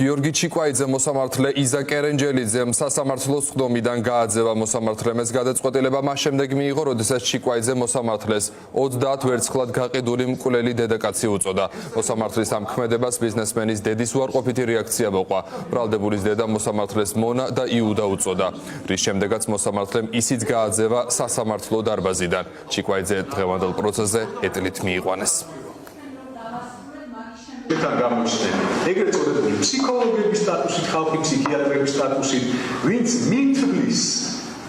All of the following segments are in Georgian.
გიორგი ჩიკვაიძე მოსამართლე იზა კერენჯელიძემ სასამართლოს ხდომიდან გააძევა მოსამართლემეს გადაწყვეტილება მას შემდეგ მიიღო, როდესაც ჩიკვაიძე მოსამართლეს 30 ვერცხლად გაყიდული მკვლელი დედაკაცი უწოდა. მოსამართლის ამ ქმედებას ბიზნესმენის დედის უარყოფითი რეაქცია მოყვა. ბრალდებულის დედა მოსამართლეს მონა და იუდა უწოდა, რის შემდეგაც მოსამართლემ ისიც გააძევა სასამართლო დარბაზიდან. ჩიკვაიძე დღევანდელ პროცესზე ეტლით მიიყვანეს. ეგრეთ წოდებული ფსიქოლოგების სტატუსით, ხალხი ფსიქიატრების სტატუსით, ვინც მითვლის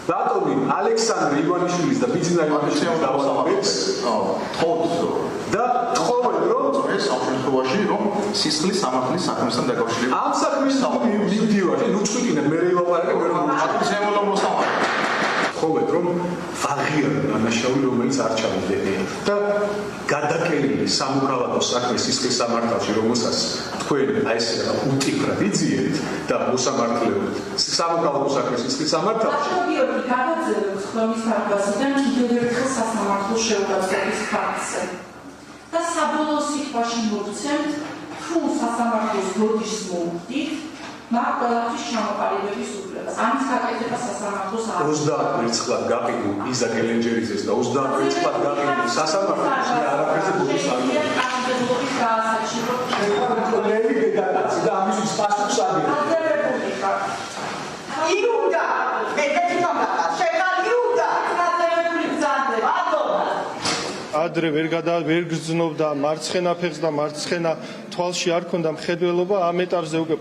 ბატონი ალექსანდრე ივანიშვილის და ბიძინა ივანიშვილის დავალებას, და თხოვენ რომ ეს ამ შემთხვევაში რომ სისხლის სამართლის საქმესთან დაკავშირებით ამ საქმის მივდივარ, ნუჩვიტინე მე ელაპარაკე მე რომ შემოვლო მოსამართლე თხოვენ რომ ვაღიარო დანაშაული რომელიც არ ჩამოვიდეს და გადაკელილი სამოქალაქო საქმის სისხლის სამართალში რომელსაც თქვენ აი ეს უტიფრად იძიეთ და მოსამართლეობთ სამოქალაქო საქმის სისხლის სამართალში გიორგი გადაძევს ხდომის დარბაზიდან კიდევ ერთხელ სასამართლოს შეუგაზრდების ფაქტზე და საბოლოო სიტყვაში მოგცემთ თუ სასამართლოს ბოდიშს მოუხდით მაგ ყველაფრის ჩამოყალიბების უფლებას. ამის გაკეთება სასამართლოს არ 30 ვერცხლად გაყიდულ იზა კერენჯელიძეს და 30 ვერცხლად გაყიდულ სასამართლოს არაფერზე ბოდიშს არ მოგწევს. დედაკაცი და ამისთვის პასუხს აღიღო. იუდა, მედეთინობა, შეგალიუდა, გადაებული ბრძანდა, ბატონო. ადრე ვერ გრძნობდა მარცხენა ფეხს და მარცხენა თვალში არ ქონდა მხედველობა, ამ ეტაპზე უკვე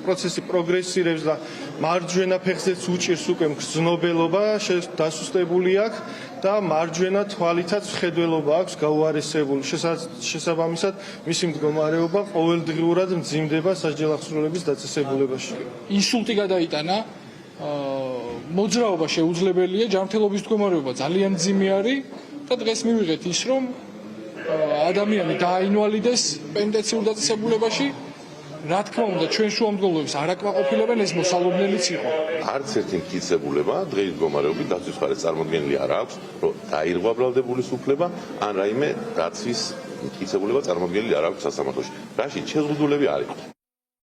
პროცესი პროგრესირებს და მარჯვენა ფეხზეც უჭირს უკვე მგრძნობელობა, დასუსტებული აქვს და მარჯვენა თვალითაც მხედველობა აქვს გაუარესებული. შესაბამისად, მისი მდგომარეობა ყოველდღიურად მძიმდება სასჯელ აღსრულების დაწესებულებაში. ინსულტი გადაიტანა, მოძრაობა შეუძლებელია, ჯანმრთელობის მდგომარეობა ძალიან მძიმე არის. და დღეს მივიღეთ ის, რომ ადამიანი დააინვალიდეს პენიტენციურ დაწესებულებაში. რა თქმა უნდა, ჩვენ შუამდგომლობებს არ აკმაყოფილებენ, ეს მოსალოდნელიც იყო. არც ერთი მტკიცებულება დღეის მდგომარეობით დაცვის მხარეს წარმოქმნილი არ აქვს, რომ დაირღვა ბრალდებულის უფლება, ან რაიმე დაცვის მტკიცებულება წარმოქმნილი არ აქვს სასამართლოში. რაშიც შეზღუდულები არ იყო.